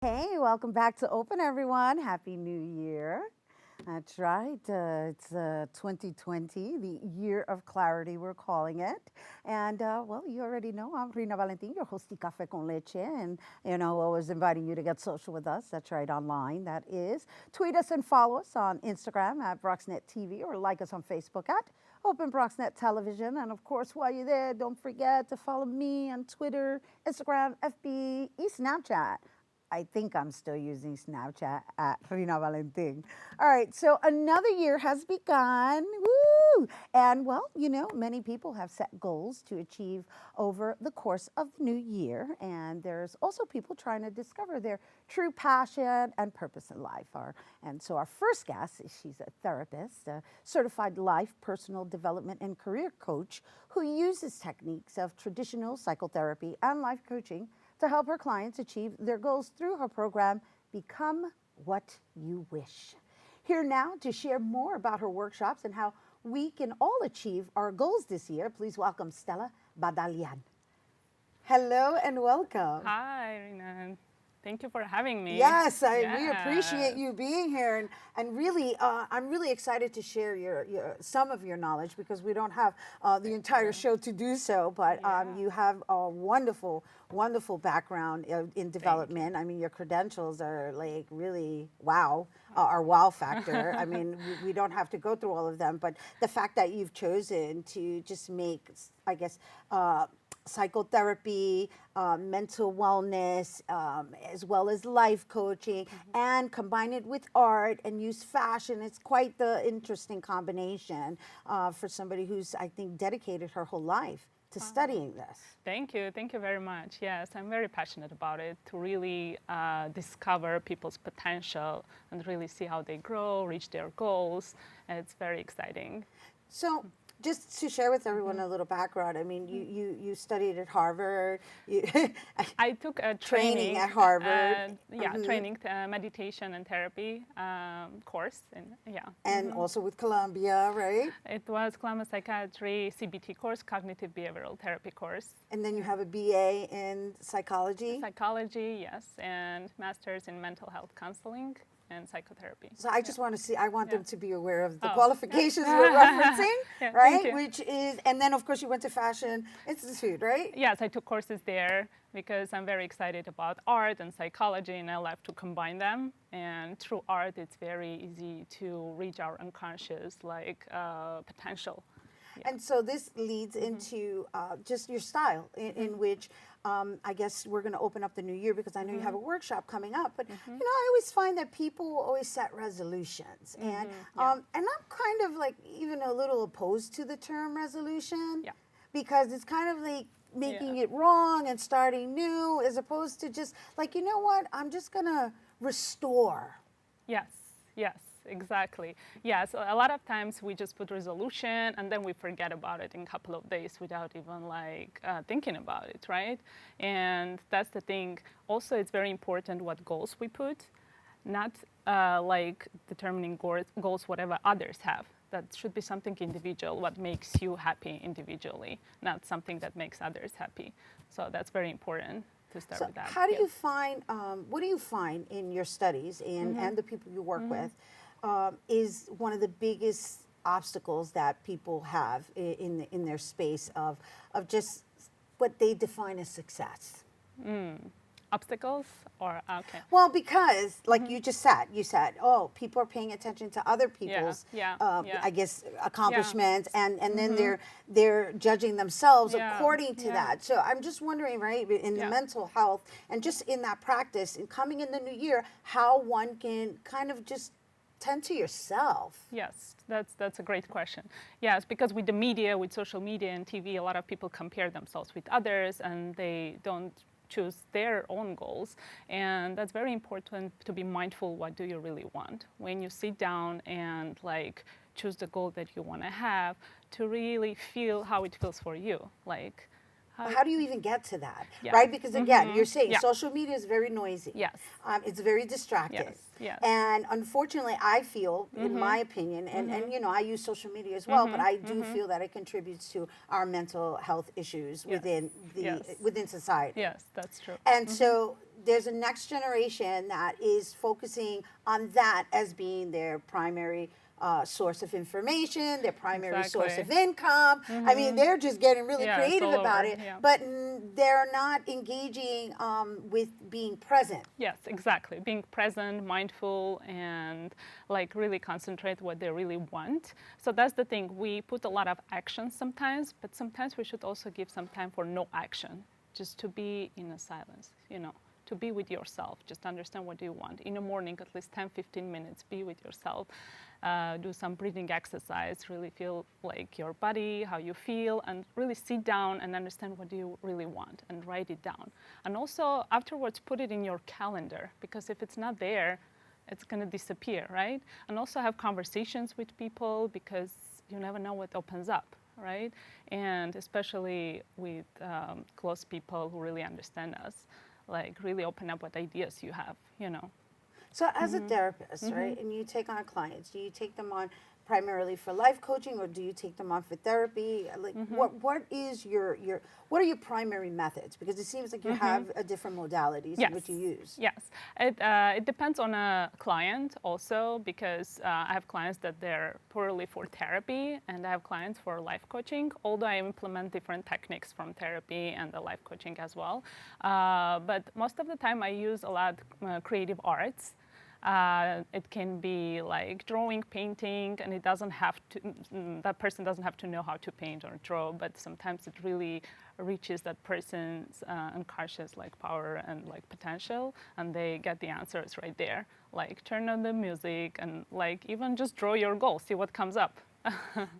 Hey, welcome back to Open, everyone. Happy New Year. That's right. It's 2020, the year of clarity, we're calling it. And well, you already know I'm Rina Valentin, your host of Cafe con Leche. And, always inviting you to get social with us. That's right, online. That is. Tweet us and follow us on Instagram at BroxNet TV or like us on Facebook at Open BroxNet Television. And of course, while you're there, don't forget to follow me on Twitter, Instagram, FB, Snapchat. I think I'm still using Snapchat at Rina Valentin. All right, so another year has begun. Woo! And well, many people have set goals to achieve over the course of the new year. And there's also people trying to discover their true passion and purpose in life. And so our first guest, she's a therapist, a certified life, personal development, and career coach who uses techniques of traditional psychotherapy and life coaching to help her clients achieve their goals through her program, Become What You Wish. Here now to share more about her workshops and how we can all achieve our goals this year, please welcome Stella Badalian. Hello and welcome. Hi, Rina. Thank you for having me. Yes, we appreciate you being here, and really, I'm really excited to share some of your knowledge because we don't have the entire show to do so. But you have a wonderful, wonderful background in development. I mean, your credentials are like really wow, our wow factor. I mean, we don't have to go through all of them, but the fact that you've chosen to just make, I guess. Psychotherapy, mental wellness, as well as life coaching, and combine it with art and use fashion. It's quite the interesting combination for somebody who's, I think, dedicated her whole life to studying this. Thank you. Thank you very much. Yes, I'm very passionate about it to really discover people's potential and really see how they grow, reach their goals. And it's very exciting. So, just to share with everyone a little background, I mean, you studied at Harvard. I took a training at Harvard. Training, meditation and therapy course. And also with Columbia, right? It was Columbia Psychiatry CBT course, Cognitive Behavioral Therapy course. And then you have a BA in psychology? Psychology, yes, and master's in mental health counseling and psychotherapy. So I just want to see, I want them to be aware of the qualifications we're referencing, right? Which is, and then of course you went to Fashion Institute, right? Yes, I took courses there because I'm very excited about art and psychology and I love to combine them. And through art, it's very easy to reach our unconscious potential. Yeah. And so this leads into just your style in which I guess we're going to open up the new year because I know you have a workshop coming up. But I always find that people always set resolutions, and I'm kind of like even a little opposed to the term resolution because it's kind of like making it wrong and starting new as opposed to just like, you know what, I'm just going to restore. Yes. Exactly. Yeah, so a lot of times we just put resolution and then we forget about it in a couple of days without even thinking about it, right? And that's the thing. Also, it's very important what goals we put, not determining goals whatever others have. That should be something individual, what makes you happy individually, not something that makes others happy. So that's very important to start with that. How do you find, what do you find in your studies and the people you work with? Is one of the biggest obstacles that people have in their space of just what they define as success. Obstacles or okay? Well, because like you said, oh, people are paying attention to other people's, I guess, accomplishments, and then they're judging themselves according to that. So I'm just wondering, right, in the mental health and just in that practice and coming in the new year, how one can kind of just tend to yourself. Yes, that's a great question. Yes, because with the media, with social media and TV, a lot of people compare themselves with others and they don't choose their own goals. And that's very important to be mindful, what do you really want? When you sit down and choose the goal that you want to have, to really feel how it feels for you. How do you even get to that, right? Because again, you're saying social media is very noisy. Yes. It's very distracting. Yes. And unfortunately, I feel, in my opinion, and I use social media as well, but I do feel that it contributes to our mental health issues within society. Yes, that's true. And so there's a next generation that is focusing on that as being their primary source of information, their primary source of Exactly. income. I mean, they're just getting really Yeah, it's creative all about over, it, yeah. but they're not engaging with being present. Yes, exactly. Being present, mindful, and like really concentrate what they really want. So that's the thing. We put a lot of action sometimes, but sometimes we should also give some time for no action, just to be in a silence, to be with yourself. Just understand what you want. In the morning, at least 10, 15 minutes, be with yourself. Do some breathing exercise, really feel like your body, how you feel, and really sit down and understand what you really want and write it down. And also afterwards put it in your calendar, because if it's not there, it's going to disappear, right? And also have conversations with people, because you never know what opens up, right? And especially with close people who really understand us, like really open up what ideas you have. So as a therapist, right, and you take on clients, do you take them on primarily for life coaching, or do you take them on for therapy? Like what is what are your primary methods? Because it seems like you have a different modalities in which you use. Yes, it depends on a client also, because I have clients that they're purely for therapy, and I have clients for life coaching, although I implement different techniques from therapy and the life coaching as well. But most of the time I use a lot creative arts. It can be like drawing, painting, and it doesn't have to, that person doesn't have to know how to paint or draw, but sometimes it really reaches that person's unconscious like power and like potential, and they get the answers right there. Like turn on the music and like even just draw your goal, see what comes up.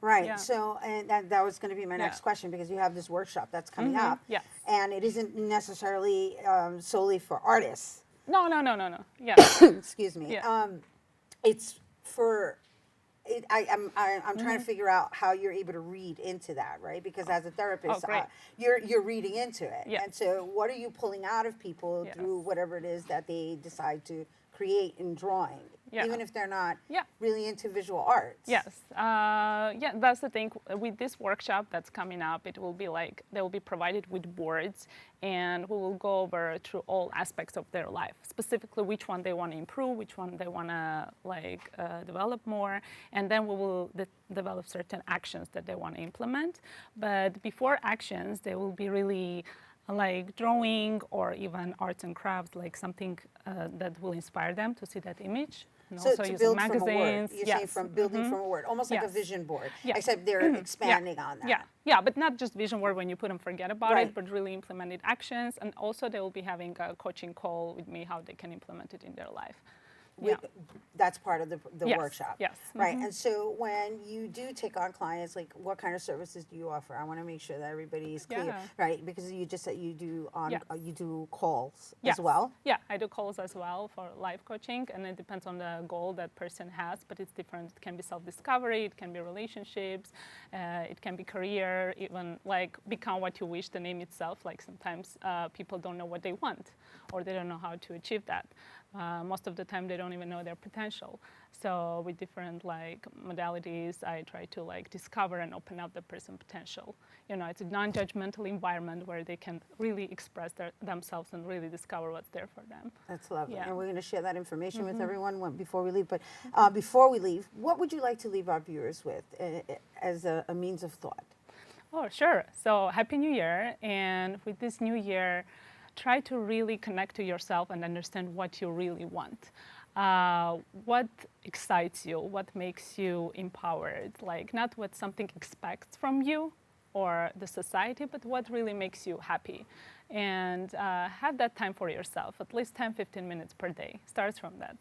Right. Yeah. So, and that was going to be my next question, because you have this workshop that's coming up, Yes. and it isn't necessarily solely for artists. No. Yeah. Excuse me. Yeah. It's for. I'm trying to figure out how you're able to read into that, right? Because as a therapist, great. you're reading into it, Yes. and so what are you pulling out of people Yes. through whatever it is that they decide to create in drawing, Yeah. even if they're not Yeah. really into visual arts? Yes, yeah, that's the thing. With this workshop that's coming up, it will be like they will be provided with boards, and we will go over through all aspects of their life, specifically which one they want to improve, which one they want to like develop more, and then we will develop certain actions that they want to implement. But before actions, they will be really like drawing or even arts and crafts, like something that will inspire them to see that image. And So also to using build from a word, magazines. you're Yes. saying from building from a word, almost like a Yes. vision board, Yeah. except they're expanding on that. Yeah, but not just vision board when you put and forget about Right. it, but really implemented actions. And also they will be having a coaching call with me, how they can implement it in their life. Yeah. That's part of the Yes, workshop. yes. Right. And so when you do take on clients, like what kind of services do you offer? I want to make sure that everybody is clear, Yeah. right? Because you just said you do Yes. you do calls Yes. as well. Yeah, I do calls as well for life coaching, and it depends on the goal that person has, but it's different. It can be self-discovery, it can be relationships, it can be career, even like become what you wish, the name itself. Like sometimes people don't know what they want, or they don't know how to achieve that. Most of the time they don't even know their potential. So with different like modalities, I try to like discover and open up the person's potential. It's a non-judgmental environment where they can really express themselves and really discover what's there for them. That's lovely. Yeah. And we're going to share that information with everyone before we leave. But before we leave, what would you like to leave our viewers with as a means of thought? Oh, sure. So Happy New Year. And with this new year, try to really connect to yourself and understand what you really want. What excites you? What makes you empowered? Like not what something expects from you or the society, but what really makes you happy. And have that time for yourself, at least 10, 15 minutes per day. Starts from that.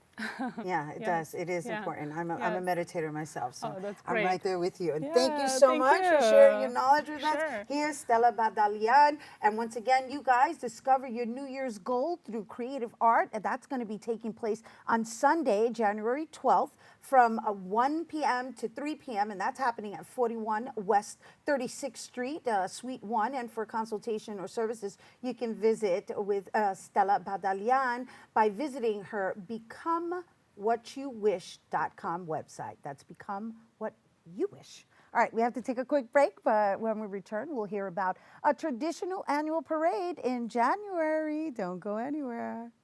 Yeah, it does. It is Yeah. important. I'm a Yes. meditator myself, so Oh, that's I'm great. right there with you. And thank you Yeah, so thank much for you. sharing your knowledge with us. Sure. Here's Stella Badalian. And once again, you guys discover your New Year's goal through creative art. And that's going to be taking place on Sunday, January 12th from 1 p.m. to 3 p.m. And that's happening at 41 West 36th Street, Suite 1. And for consultation or services, you can visit with Stella Badalian by visiting her becomewhatyouwish.com website. That's becomewhatyouwish. All right, we have to take a quick break, but when we return, we'll hear about a traditional annual parade in January. Don't go anywhere.